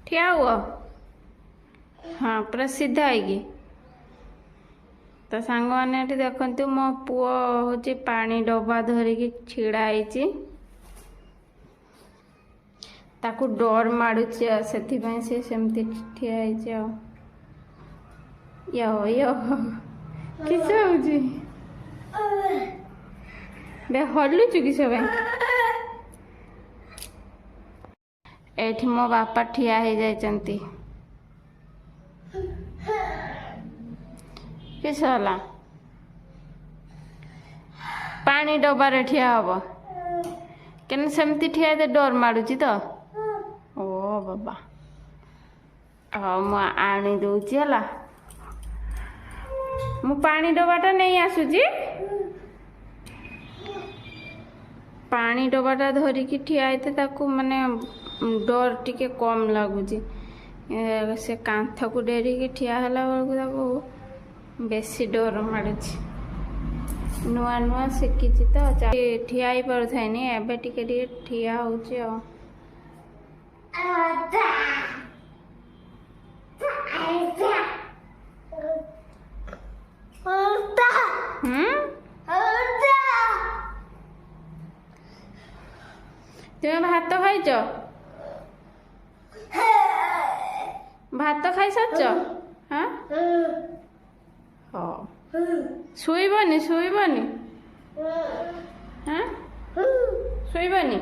ठिया हुआ। हाँ पूरा सीधा है तो सांग मैंने देखु मो पुओ हूँ पानी डब्बा धरिकी छिड़ा है ताकू डर माड़ुची से सेमती ठिया किस हलुचु किस एठी मो बापा ठिया हो जाइचंती किस होला पानी डब्बारे ठिया हम केन सेमती ठिया दे डर माड़ुची तो ओ बाबा हाँ मु आनी दउची हला मु पानी डब्बाटा नहीं आसुची पानी डब्बाटा धरिकी ठिया होते ताकू माने डर टिके कम लगुची से कांथ को डेरिकी ठिया हला बेलू ताकू बेसी डर माड़ुची नुआ नुआ शिखी तो ठिया ही पार थानी एबे टिके ठिया होची तुम्हें भात खाइच भात खाई सारच हाँ हाँ शुइबनी शुइबनी हाँ शुइबनी।